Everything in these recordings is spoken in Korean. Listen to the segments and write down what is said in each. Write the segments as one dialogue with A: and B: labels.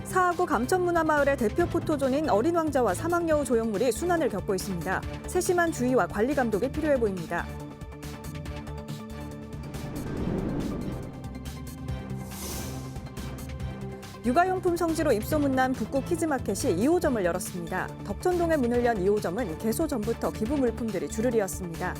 A: 사하구 감천문화마을의 대표 포토존인 어린 왕자와 사막여우 조형물이 순환을 겪고 있습니다. 세심한 주의와 관리 감독이 필요해 보입니다. 육아용품 성지로 입소문난 북구 키즈마켓이 2호점을 열었습니다. 덕천동에 문을 연 2호점은 개소 전부터 기부 물품들이 주르리였습니다.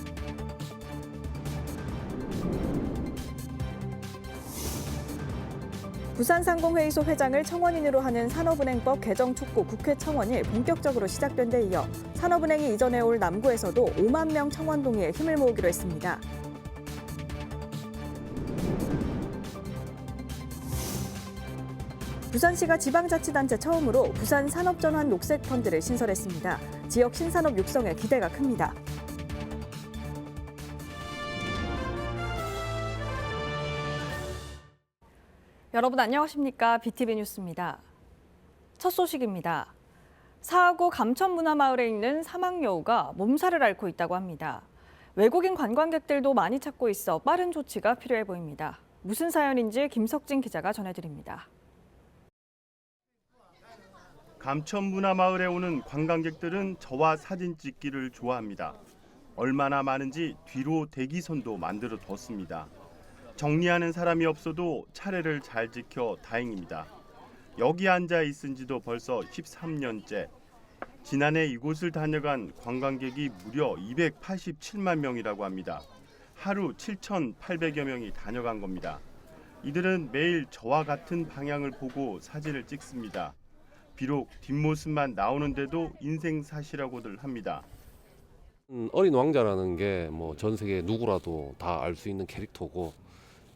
A: 부산상공회의소 회장을 청원인으로 하는 산업은행법 개정 촉구 국회 청원이 본격적으로 시작된 데 이어 산업은행이 이전해 올 남구에서도 5만 명 청원 동의에 힘을 모으기로 했습니다. 부산시가 지방자치단체 처음으로 부산산업전환 녹색펀드를 신설했습니다. 지역 신산업 육성에 기대가 큽니다. 여러분 안녕하십니까? BTV 뉴스입니다. 첫 소식입니다. 사하구 감천문화마을에 있는 사막여우가 몸살을 앓고 있다고 합니다. 외국인 관광객들도 많이 찾고 있어 빠른 조치가 필요해 보입니다. 무슨 사연인지 김석진 기자가 전해드립니다.
B: 감천문화마을에 오는 관광객들은 저와 사진 찍기를 좋아합니다. 얼마나 많은지 뒤로 대기선도 만들어 뒀습니다. 정리하는 사람이 없어도 차례를 잘 지켜 다행입니다. 여기 앉아 있은 지도 벌써 13년째. 지난해 이곳을 다녀간 관광객이 무려 287만 명이라고 합니다. 하루 7,800여 명이 다녀간 겁니다. 이들은 매일 저와 같은 방향을 보고 사진을 찍습니다. 비록 뒷모습만 나오는데도 인생샷이라고들 합니다.
C: 어린 왕자라는 게 뭐 전 세계 누구라도 다 알 수 있는 캐릭터고,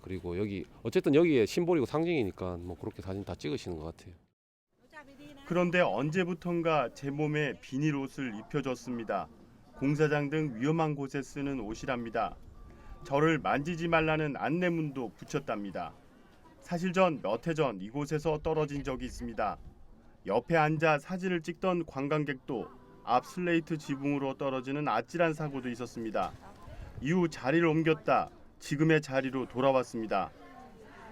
C: 그리고 여기 어쨌든 여기에 심볼이고 상징이니까 뭐 그렇게 사진 다 찍으시는 것 같아요.
B: 그런데 언제부턴가 제 몸에 비닐 옷을 입혀줬습니다. 공사장 등 위험한 곳에 쓰는 옷이랍니다. 저를 만지지 말라는 안내문도 붙였답니다. 사실 전 몇 해 전 이곳에서 떨어진 적이 있습니다. 옆에 앉아 사진을 찍던 관광객도 앞 슬레이트 지붕으로 떨어지는 아찔한 사고도 있었습니다. 이후 자리를 옮겼다 지금의 자리로 돌아왔습니다.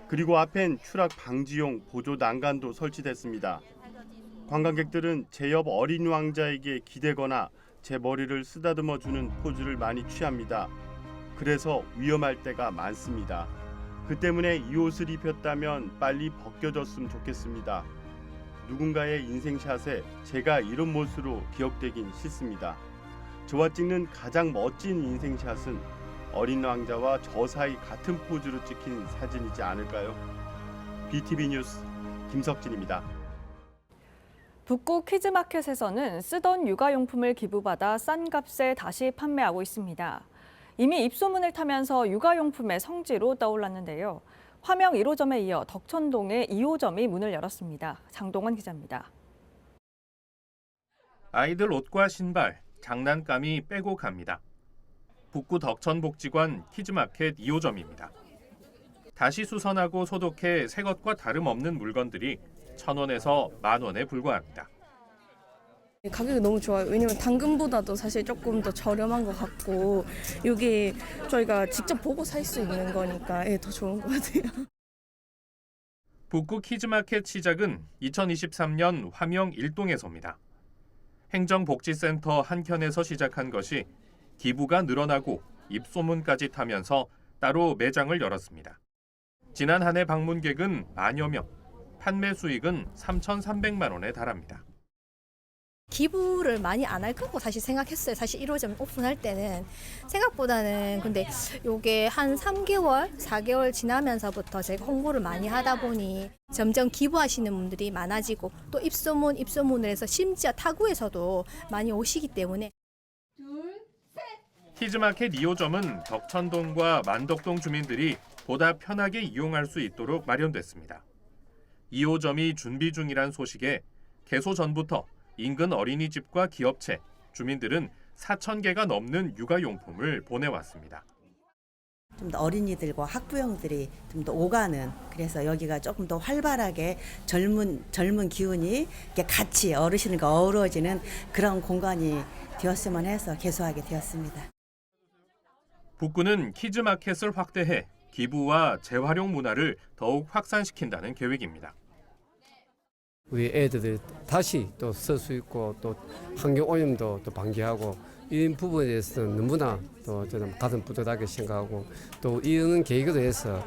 B: 그리고 앞엔 추락 방지용 보조 난간도 설치됐습니다. 관광객들은 제 옆 어린 왕자에게 기대거나 제 머리를 쓰다듬어 주는 포즈를 많이 취합니다. 그래서 위험할 때가 많습니다. 그 때문에 이 옷을 입혔다면 빨리 벗겨졌으면 좋겠습니다. 누군가의 인생샷에 제가 이런 모습으로 기억되긴 싫습니다. 저와 찍는 가장 멋진 인생샷은 어린 왕자와 저 사이 같은 포즈로 찍힌 사진이지 않을까요? BTV 뉴스 김석진입니다.
A: 북구 키즈마켓에서는 쓰던 육아용품을 기부받아 싼 값에 다시 판매하고 있습니다. 이미 입소문을 타면서 육아용품의 성지로 떠올랐는데요. 화명 1호점에 이어 덕천동의 2호점이 문을 열었습니다. 장동원 기자입니다.
D: 아이들 옷과 신발, 장난감이 빼고 갑니다. 북구 덕천복지관 키즈마켓 2호점입니다. 다시 수선하고 소독해 새 것과 다름없는 물건들이 1,000원에서 10,000원에 불과합니다.
E: 가격이 너무 좋아요. 왜냐면 당근보다도 사실 조금 더 저렴한 것 같고, 이게 저희가 직접 보고 살 수 있는 거니까 더 좋은 것 같아요.
D: 북구 키즈마켓 시작은 2023년 화명 1동에서입니다. 행정복지센터 한켠에서 시작한 것이 기부가 늘어나고 입소문까지 타면서 따로 매장을 열었습니다. 지난 한 해 방문객은 10,000여 명, 판매 수익은 3,300만 원에 달합니다.
F: 기부를 많이 안 할 거고 사실 생각했어요. 사실 1호점 오픈할 때는 생각보다는. 근데 요게 한 3개월, 4개월 지나면서부터 제가 홍보를 많이 하다 보니 점점 기부하시는 분들이 많아지고, 또 입소문을 해서 심지어 타구에서도 많이 오시기 때문에.
D: 키즈마켓 2호점은 덕천동과 만덕동 주민들이 보다 편하게 이용할 수 있도록 마련됐습니다. 2호점이 준비 중이란 소식에 개소 전부터 인근 어린이집과 기업체, 주민들은 4,000개가 넘는 육아용품을 보내왔습니다.
G: 좀 더 어린이들과 학부형들이 좀 더 오가는, 그래서 여기가 조금 더 활발하게 젊은 기운이 이렇게 같이 어르신과 어우러지는 그런 공간이 되었으면 해서 개소하게 되었습니다.
D: 북구는 키즈마켓을 확대해 기부와 재활용 문화를 더욱 확산시킨다는 계획입니다.
H: 우리 애들이 다시 또 쓸 수 있고 또 환경 오염도 또 방지하고 이 부분에 대해서는 너무나 또 저는 가슴 뿌듯하게 생각하고 또 이런 계기로 해서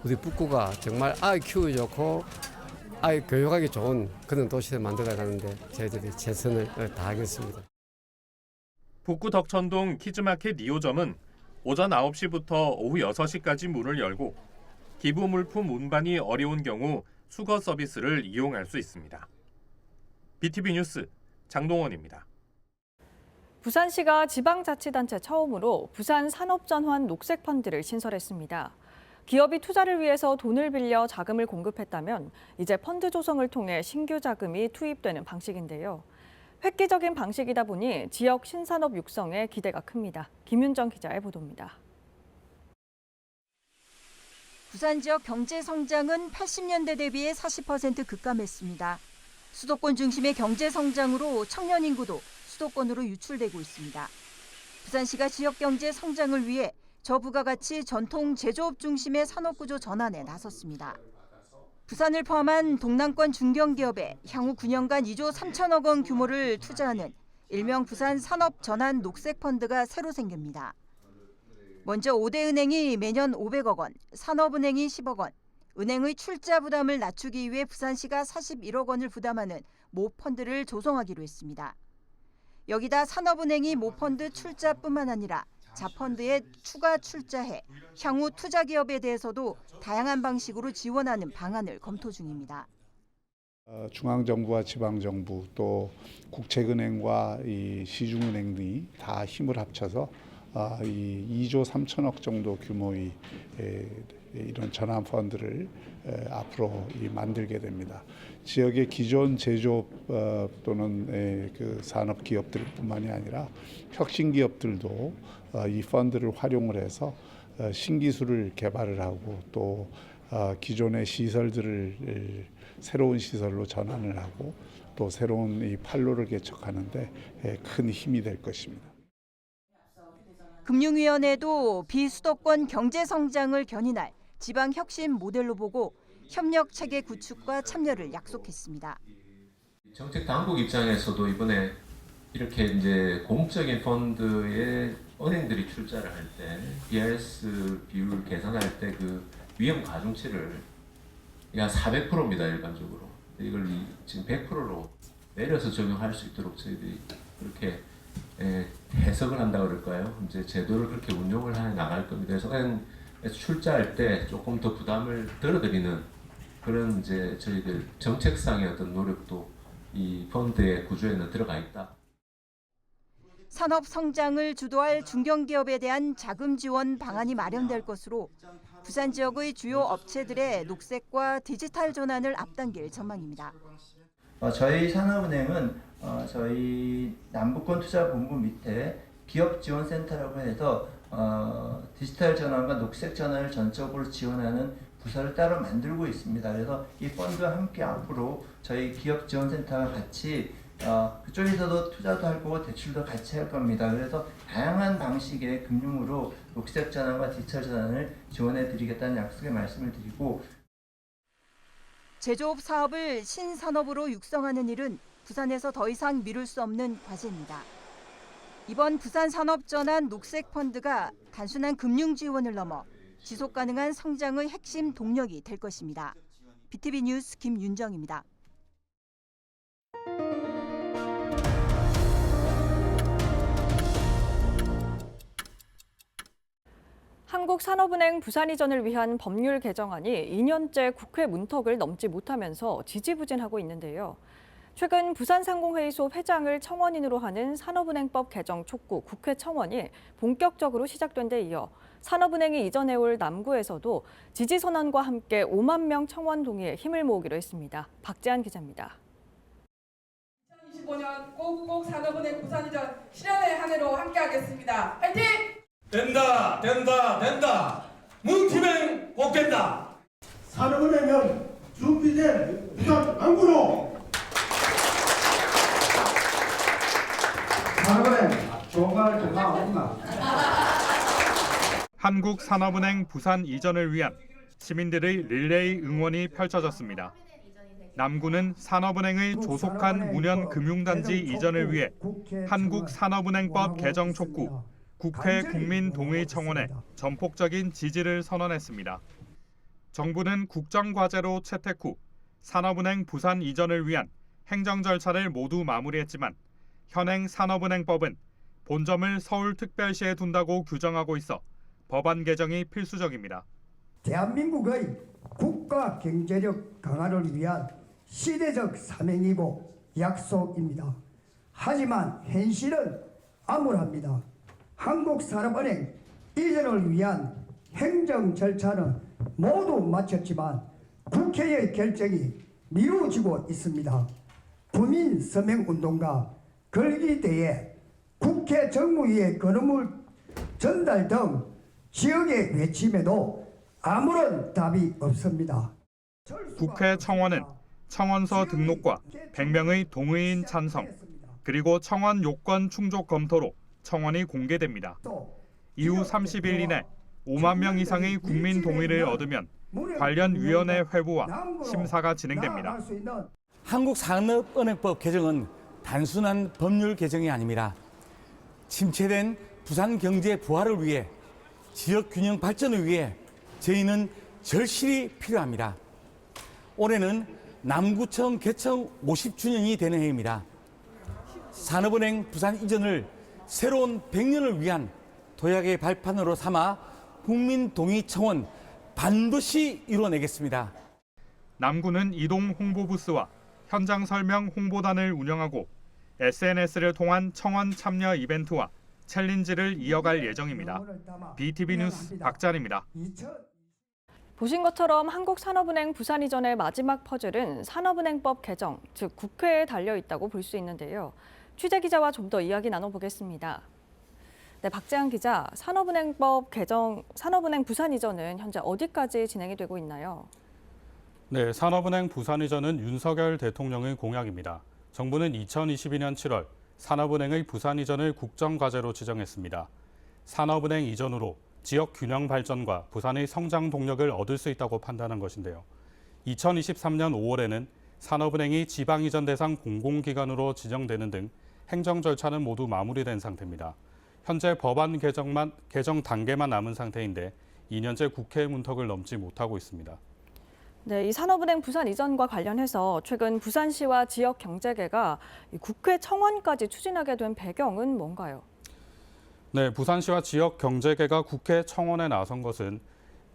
H: 우리 북구가 정말 아이 키우기 좋고 아이 교육하기 좋은 그런 도시를 만들어가는데 저희들이 최선을 다하겠습니다.
D: 북구 덕천동 키즈마켓 2호점은 오전 9시부터 오후 6시까지 문을 열고 기부 물품 운반이 어려운 경우 수거 서비스를 이용할 수 있습니다. BTV 뉴스 장동원입니다.
A: 부산시가 지방자치단체 처음으로 부산 산업전환 녹색펀드를 신설했습니다. 기업이 투자를 위해서 돈을 빌려 자금을 공급했다면 이제 펀드 조성을 통해 신규 자금이 투입되는 방식인데요. 획기적인 방식이다 보니 지역 신산업 육성에 기대가 큽니다. 김윤정 기자의 보도입니다.
I: 부산 지역 경제 성장은 80년대 대비해 40% 급감했습니다. 수도권 중심의 경제 성장으로 청년 인구도 수도권으로 유출되고 있습니다. 부산시가 지역 경제 성장을 위해 저부가가치 전통 제조업 중심의 산업구조 전환에 나섰습니다. 부산을 포함한 동남권 중견기업에 향후 9년간 2조 3천억 원 규모를 투자하는 일명 부산 산업전환 녹색펀드가 새로 생깁니다. 먼저 5대 은행이 매년 500억 원, 산업은행이 10억 원, 은행의 출자 부담을 낮추기 위해 부산시가 41억 원을 부담하는 모펀드를 조성하기로 했습니다. 여기다 산업은행이 모펀드 출자뿐만 아니라 자펀드에 추가 출자해 향후 투자 기업에 대해서도 다양한 방식으로 지원하는 방안을 검토 중입니다.
J: 중앙정부와 지방정부 또 국책은행과 이 시중은행이 다 힘을 합쳐서 이 2조 3천억 정도 규모의 이런 전환 펀드를 앞으로 만들게 됩니다. 지역의 기존 제조업 또는 그 산업 기업들뿐만이 아니라 혁신 기업들도 이 펀드를 활용을 해서 신기술을 개발을 하고 또 기존의 시설들을 새로운 시설로 전환을 하고 또 새로운 이 판로를 개척하는데 큰 힘이 될 것입니다.
I: 금융위원회도 비수도권 경제 성장을 견인할 지방 혁신 모델로 보고 협력 체계 구축과 참여를 약속했습니다.
K: 정책 당국 입장에서도 이번에 이렇게 이제 공적인 펀드에 은행들이 출자를 할 때 BIS 비율 계산할 때 그 위험 가중치를 한 400%입니다 일반적으로. 이걸 지금 100%로 내려서 적용할 수 있도록 저희들이 그렇게 해석을 한다 그럴까요? 이제 제도를 그렇게 운용을 해 나갈 겁니다. 그래서 은행에서 출자할 때 조금 더 부담을 덜어드리는 그런 이제 저희들 정책상의 어떤 노력도 이 펀드의 구조에는 들어가 있다.
I: 산업 성장을 주도할 중견기업에 대한 자금 지원 방안이 마련될 것으로 부산 지역의 주요 업체들의 녹색과 디지털 전환을 앞당길 전망입니다.
L: 저희 산업은행은 저희 남부권 투자본부 밑에 기업지원센터라고 해서 디지털 전환과 녹색 전환을 전적으로 지원하는 부서를 따로 만들고 있습니다. 그래서 이 펀드와 함께 앞으로 저희 기업지원센터와 같이 그쪽에서도 투자도 할 거고 대출도 같이 할 겁니다. 그래서 다양한 방식의 금융으로 녹색 전환과 디지털 전환을 지원해 드리겠다는 약속의 말씀을 드리고
I: 제조업 사업을 신산업으로 육성하는 일은 부산에서 더 이상 미룰 수 없는 과제입니다. 이번 부산 산업전환 녹색펀드가 단순한 금융 지원을 넘어 지속 가능한 성장의 핵심 동력이 될 것입니다. BTV 뉴스 김윤정입니다.
A: 한국산업은행 부산 이전을 위한 법률 개정안이 2년째 국회 문턱을 넘지 못하면서 지지부진하고 있는데요. 최근 부산상공회의소 회장을 청원인으로 하는 산업은행법 개정 촉구 국회 청원이 본격적으로 시작된 데 이어 산업은행이 이전해올 남구에서도 지지선언과 함께 5만 명 청원 동의에 힘을 모으기로 했습니다. 박재한 기자입니다.
M: 2025년 꼭꼭 산업은행 부산 이전 실현의 한 해로 함께하겠습니다. 화이팅!
N: 된다 된다 된다 문팀행 꼭 된다. 산업은행은 준비된 부산 남구로 산업은행 좋은 조사 없나.
O: 한국산업은행 부산 이전을 위한 시민들의 릴레이 응원이 펼쳐졌습니다. 남구는 산업은행의 조속한 문현 금융단지 이전을 위해 한국산업은행법 개정 촉구, 국회 국민동의 청원에 전폭적인 지지를 선언했습니다. 정부는 국정과제로 채택 후 산업은행 부산 이전을 위한 행정 절차를 모두 마무리했지만 현행 산업은행법은 본점을 서울특별시에 둔다고 규정하고 있어 법안 개정이 필수적입니다.
N: 대한민국의 국가 경제력 강화를 위한 시대적 사명이고 약속입니다. 하지만 현실은 암울합니다. 한국산업은행 이전을 위한 행정 절차는 모두 마쳤지만 국회의 결정이 미루어지고 있습니다. 구민 서명운동과 걸기대회, 국회 정무위의 건의물 전달 등 지역의 외침에도 아무런 답이 없습니다.
O: 국회 청원은 청원서 등록과 100명의 동의인 찬성, 그리고 청원 요건 충족 검토로 청원이 공개됩니다. 이후 30일 이내 5만 명 이상의 국민 동의를 얻으면 관련 위원회 회부와 심사가 진행됩니다.
P: 한국산업은행법 개정은 단순한 법률 개정이 아닙니다. 침체된 부산 경제 부활을 위해, 지역 균형 발전을 위해 저희는 절실히 필요합니다. 올해는 남구청 개청 50주년이 되는 해입니다. 산업은행 부산 이전을 새로운 100년을 위한 도약의 발판으로 삼아 국민 동의 청원 반드시 이뤄내겠습니다.
O: 남구는 이동 홍보부스와 현장 설명 홍보단을 운영하고 SNS를 통한 청원 참여 이벤트와 챌린지를 이어갈 예정입니다. BTV 뉴스 박찬입니다.
A: 보신 것처럼 한국산업은행 부산 이전의 마지막 퍼즐은 산업은행법 개정, 즉 국회에 달려 있다고 볼 수 있는데요. 취재 기자와 좀 더 이야기 나눠보겠습니다. 네, 박재한 기자, 산업은행법 개정, 산업은행 부산 이전은 현재 어디까지 진행이 되고 있나요?
Q: 네, 산업은행 부산 이전은 윤석열 대통령의 공약입니다. 정부는 2022년 7월 산업은행의 부산 이전을 국정과제로 지정했습니다. 산업은행 이전으로 지역 균형 발전과 부산의 성장 동력을 얻을 수 있다고 판단한 것인데요. 2023년 5월에는 산업은행이 지방 이전 대상 공공기관으로 지정되는 등 행정 절차는 모두 마무리된 상태입니다. 현재 법안 개정 단계만 남은 상태인데 2년째 국회 문턱을 넘지 못하고 있습니다.
A: 네, 이 산업은행 부산 이전과 관련해서 최근 부산시와 지역경제계가 국회 청원까지 추진하게 된 배경은 뭔가요?
Q: 네, 부산시와 지역경제계가 국회 청원에 나선 것은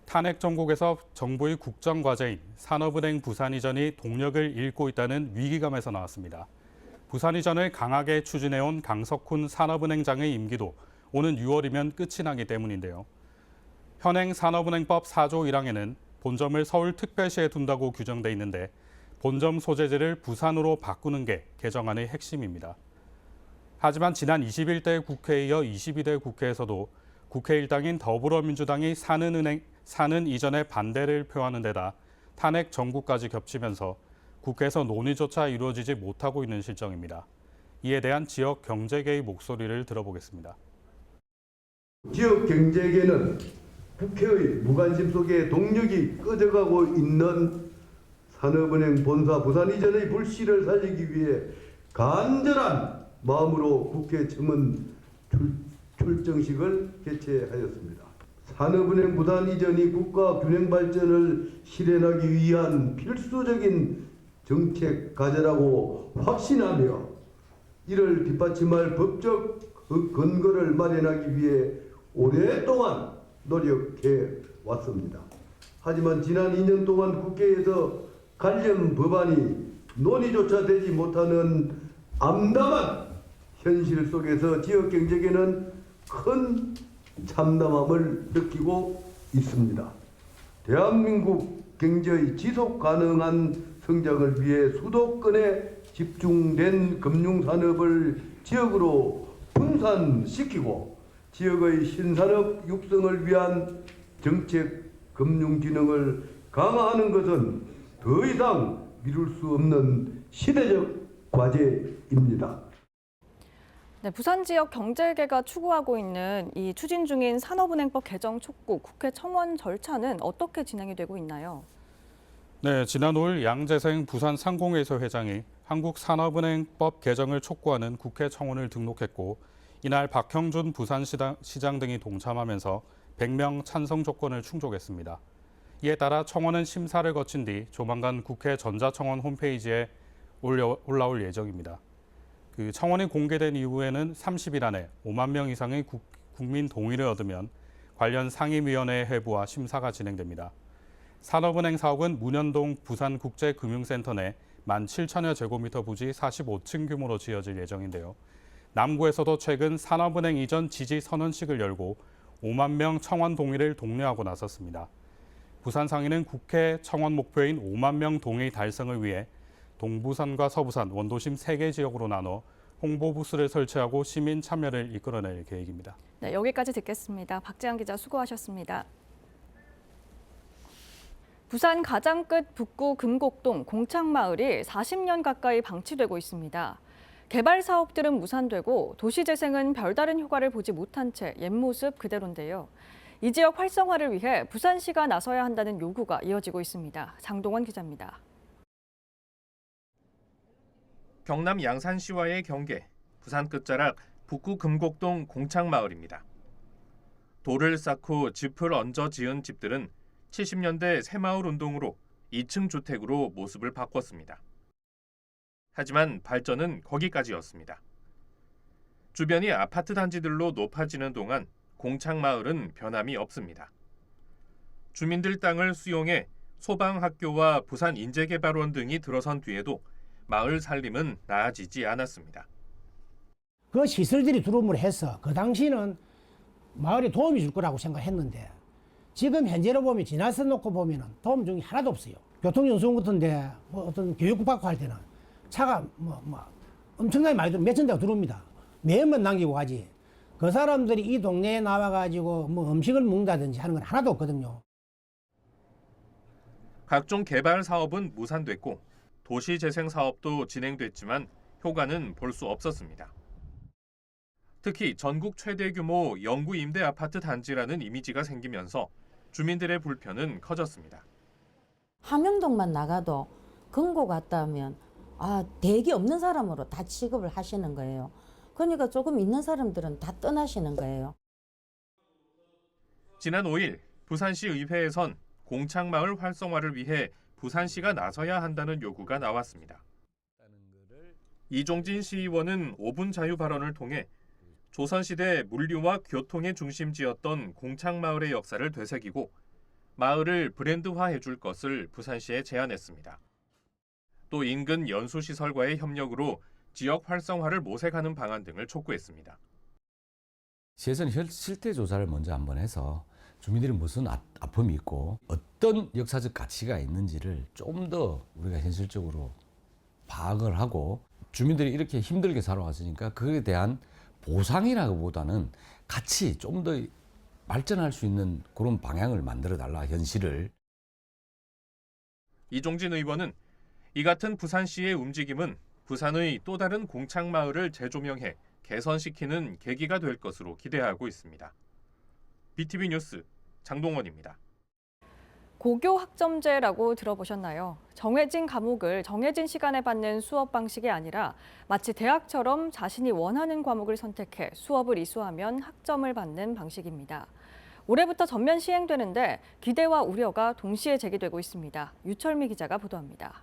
Q: 탄핵 정국에서 정부의 국정과제인 산업은행 부산 이전이 동력을 잃고 있다는 위기감에서 나왔습니다. 부산 이전을 강하게 추진해온 강석훈 산업은행장의 임기도 오는 6월이면 끝이 나기 때문인데요. 현행 산업은행법 4조 1항에는 본점을 서울특별시에 둔다고 규정돼 있는데 본점 소재지를 부산으로 바꾸는 게 개정안의 핵심입니다. 하지만 지난 21대 국회에 이어 22대 국회에서도 국회 일당인 더불어민주당이 사는 이전에 반대를 표하는 데다 탄핵 정국까지 겹치면서 국회에서 논의조차 이루어지지 못하고 있는 실정입니다. 이에 대한 지역 경제계의 목소리를 들어보겠습니다.
R: 지역 경제계는 국회의 무관심 속에 동력이 꺼져가고 있는 산업은행 본사 부산 이전의 불씨를 살리기 위해 간절한 마음으로 국회 청원 출정식을 개최하였습니다. 산업은행 부산 이전이 국가 균형 발전을 실현하기 위한 필수적인 정책 과제라고 확신하며 이를 뒷받침할 법적 근거를 마련하기 위해 오랫동안 노력해 왔습니다. 하지만 지난 2년 동안 국회에서 관련 법안이 논의조차 되지 못하는 암담한 현실 속에서 지역경제계는 큰 참담함을 느끼고 있습니다. 대한민국 경제의 지속 가능한 성장을 위해 수도권에 집중된 금융산업을 지역으로 분산시키고 지역의 신산업 육성을 위한 정책 금융기능을 강화하는 것은 더 이상 미룰 수 없는 시대적 과제입니다.
A: 네, 부산 지역 경제계가 추구하고 있는 이 추진 중인 산업은행법 개정 촉구 국회 청원 절차는 어떻게 진행이 되고 있나요?
Q: 네, 지난 5일 양재생 부산상공회의소 회장이 한국산업은행법 개정을 촉구하는 국회 청원을 등록했고 이날 박형준 부산시장 등이 동참하면서 100명 찬성 조건을 충족했습니다. 이에 따라 청원은 심사를 거친 뒤 조만간 국회 전자청원 홈페이지에 올라올 예정입니다. 그 청원이 공개된 이후에는 30일 안에 5만 명 이상의 국민 동의를 얻으면 관련 상임위원회 회부와 심사가 진행됩니다. 산업은행 사옥은 문현동 부산국제금융센터 내 17,000여 제곱미터 부지 45층 규모로 지어질 예정인데요. 남구에서도 최근 산업은행 이전 지지 선언식을 열고 5만 명 청원 동의를 독려하고 나섰습니다. 부산상인은 국회 청원 목표인 5만 명 동의 달성을 위해 동부산과 서부산, 원도심 3개 지역으로 나눠 홍보 부스를 설치하고 시민 참여를 이끌어낼 계획입니다.
A: 네, 여기까지 듣겠습니다. 박재한 기자 수고하셨습니다. 부산 가장 끝 북구 금곡동 공창마을이 40년 가까이 방치되고 있습니다. 개발 사업들은 무산되고 도시재생은 별다른 효과를 보지 못한 채 옛 모습 그대로인데요. 이 지역 활성화를 위해 부산시가 나서야 한다는 요구가 이어지고 있습니다. 장동원 기자입니다.
D: 경남 양산시와의 경계, 부산 끝자락 북구 금곡동 공창마을입니다. 돌을 쌓고 짚을 얹어 지은 집들은 70년대 새마을 운동으로 2층 주택으로 모습을 바꿨습니다. 하지만 발전은 거기까지였습니다. 주변이 아파트 단지들로 높아지는 동안 공창마을은 변함이 없습니다. 주민들 땅을 수용해 소방학교와 부산인재개발원 등이 들어선 뒤에도 마을 살림은 나아지지 않았습니다.
S: 그 시설들이 들어옴으로 해서 그 당시는 마을에 도움이 줄 거라고 생각했는데 지금 현재로 보면 지나서 놓고 보면 도움 중에 하나도 없어요. 교통연수원 같은데 뭐 어떤 교육국 받고 할 때는 차가 엄청나게 많이 몇 천 대가 들어옵니다. 매번 남기고 가지. 그 사람들이 이 동네에 나와가지고 뭐 음식을 먹는다든지 하는 건 하나도 없거든요.
D: 각종 개발 사업은 무산됐고 도시재생 사업도 진행됐지만 효과는 볼 수 없었습니다. 특히 전국 최대 규모 영구 임대 아파트 단지라는 이미지가 생기면서 주민들의 불편은 커졌습니다.
T: 함영동만 나가도 금고 갔다 하면 대기 없는 사람으로 다 취급을 하시는 거예요. 그러니까 조금 있는 사람들은 다 떠나시는 거예요.
D: 지난 5일 부산시 의회에선 공창마을 활성화를 위해 부산시가 나서야 한다는 요구가 나왔습니다. 이종진 시의원은 5분 자유 발언을 통해 조선시대 물류와 교통의 중심지였던 공창마을의 역사를 되새기고 마을을 브랜드화해 줄 것을 부산시에 제안했습니다. 또 인근 연수시설과의 협력으로 지역 활성화를 모색하는 방안 등을 촉구했습니다.
U: 시에서는 실태 조사를 먼저 한번 해서 주민들이 무슨 아픔이 있고 어떤 역사적 가치가 있는지를 좀 더 우리가 현실적으로 파악을 하고 주민들이 이렇게 힘들게 살아왔으니까 그에 대한 보상이라기보다는 같이 좀 더 발전할 수 있는 그런 방향을 만들어 달라, 현실을.
D: 이종진 의원은 이 같은 부산시의 움직임은 부산의 또 다른 공창마을을 재조명해 개선시키는 계기가 될 것으로 기대하고 있습니다. BTV 뉴스 장동원입니다.
A: 고교 학점제라고 들어보셨나요? 정해진 과목을 정해진 시간에 받는 수업 방식이 아니라 마치 대학처럼 자신이 원하는 과목을 선택해 수업을 이수하면 학점을 받는 방식입니다. 올해부터 전면 시행되는데 기대와 우려가 동시에 제기되고 있습니다. 유철미 기자가 보도합니다.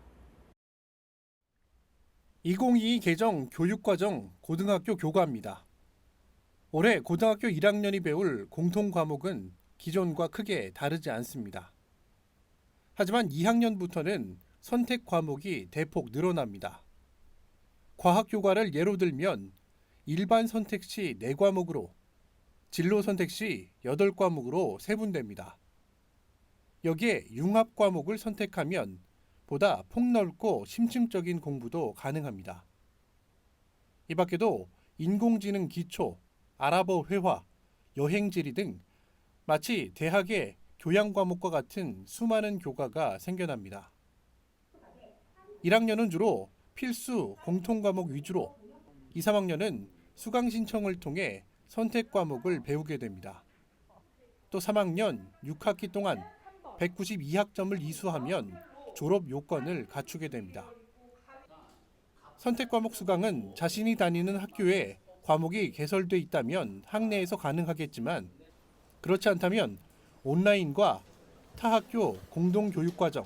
V: 2022 개정 교육과정 고등학교 교과입니다. 올해 고등학교 1학년이 배울 공통 과목은 기존과 크게 다르지 않습니다. 하지만 2학년부터는 선택 과목이 대폭 늘어납니다. 과학 교과를 예로 들면 일반 선택 시 4과목으로, 진로 선택 시 8과목으로 세분됩니다. 여기에 융합 과목을 선택하면 보다 폭넓고 심층적인 공부도 가능합니다. 이 밖에도 인공지능 기초, 아랍어 회화, 여행지리 등 마치 대학의 교양 과목과 같은 수많은 교과가 생겨납니다. 1학년은 주로 필수 공통 과목 위주로, 2, 3학년은 수강 신청을 통해 선택 과목을 배우게 됩니다. 또 3학년 6학기 동안 192학점을 이수하면 졸업 요건을 갖추게 됩니다. 선택 과목 수강은 자신이 다니는 학교에 과목이 개설돼 있다면 학내에서 가능하겠지만 그렇지 않다면 온라인과 타학교 공동교육과정,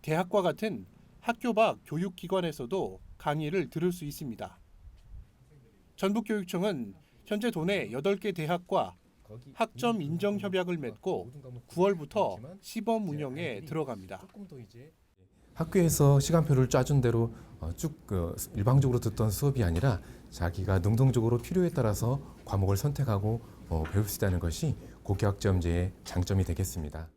V: 대학과 같은 학교 밖 교육기관에서도 강의를 들을 수 있습니다. 전북교육청은 현재 도내 8개 대학과 학점 인정 협약을 맺고 9월부터 시범 운영에 들어갑니다.
B: 학교에서 시간표를 짜준 대로 쭉 일방적으로 듣던 수업이 아니라 자기가 능동적으로 필요에 따라서 과목을 선택하고 배울 수 있다는 것이 고교학점제의 장점이 되겠습니다.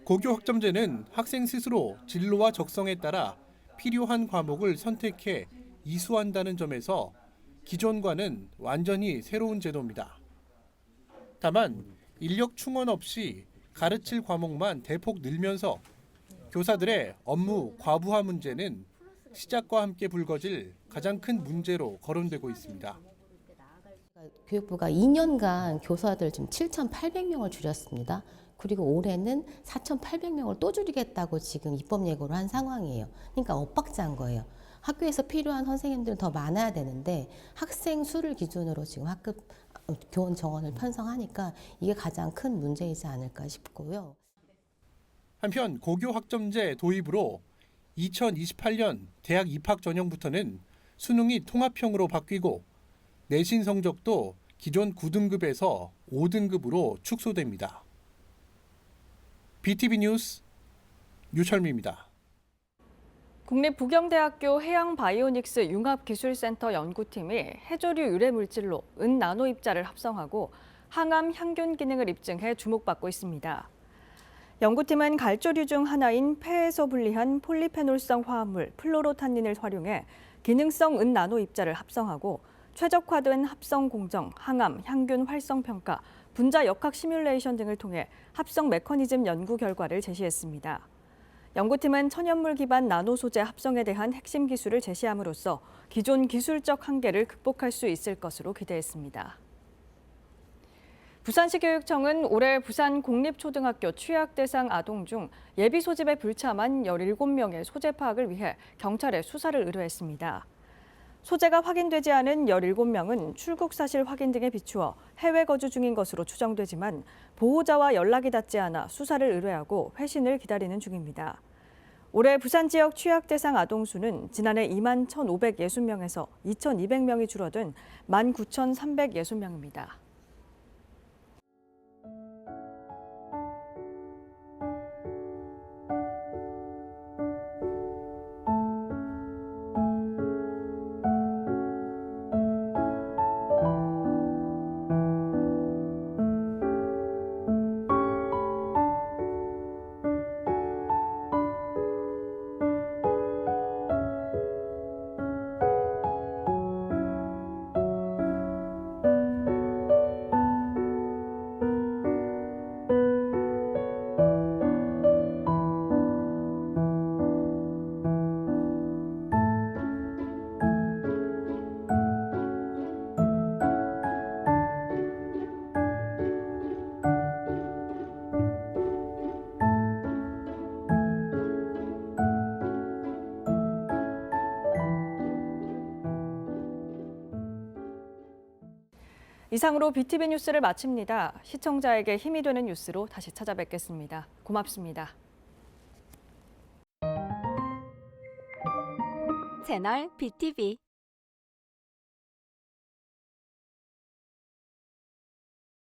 V: 고교학점제는 학생 스스로 진로와 적성에 따라 필요한 과목을 선택해 이수한다는 점에서 기존과는 완전히 새로운 제도입니다. 다만 인력 충원 없이 가르칠 과목만 대폭 늘면서 교사들의 업무 과부하 문제는 시작과 함께 불거질 가장 큰 문제로 거론되고 있습니다.
C: 교육부가 2년간 교사들 지금 7,800명을 줄였습니다. 그리고 올해는 4,800명을 또 줄이겠다고 지금 입법 예고를 한 상황이에요. 그러니까 엇박자인 거예요. 학교에서 필요한 선생님들은 더 많아야 되는데 학생 수를 기준으로 지금 학급 교원 정원을 편성하니까 이게 가장 큰 문제이지 않을까 싶고요.
V: 한편 고교 학점제 도입으로 2028년 대학 입학 전형부터는 수능이 통합형으로 바뀌고 내신 성적도 기존 9등급에서 5등급으로 축소됩니다. BTV 뉴스 유철미입니다.
A: 국립부경대학교 해양바이오닉스 융합기술센터 연구팀이 해조류 유래 물질로 은나노 입자를 합성하고 항암 향균 기능을 입증해 주목받고 있습니다. 연구팀은 갈조류 중 하나인 폐에서 분리한 폴리페놀성 화합물 플로로탄닌을 활용해 기능성 은나노 입자를 합성하고 최적화된 합성 공정, 항암, 향균 활성 평가, 분자 역학 시뮬레이션 등을 통해 합성 메커니즘 연구 결과를 제시했습니다. 연구팀은 천연물 기반 나노 소재 합성에 대한 핵심 기술을 제시함으로써 기존 기술적 한계를 극복할 수 있을 것으로 기대했습니다. 부산시 교육청은 올해 부산 공립초등학교 취약 대상 아동 중 예비 소집에 불참한 17명의 소재 파악을 위해 경찰에 수사를 의뢰했습니다. 소재가 확인되지 않은 17명은 출국 사실 확인 등에 비추어 해외 거주 중인 것으로 추정되지만 보호자와 연락이 닿지 않아 수사를 의뢰하고 회신을 기다리는 중입니다. 올해 부산 지역 취약 대상 아동 수는 지난해 2만 1,560명에서 2,200명이 줄어든 19,360명입니다. 이상으로 BTV 뉴스를 마칩니다. 시청자에게 힘이 되는 뉴스로 다시 찾아뵙겠습니다. 고맙습니다.
W: 채널 BTV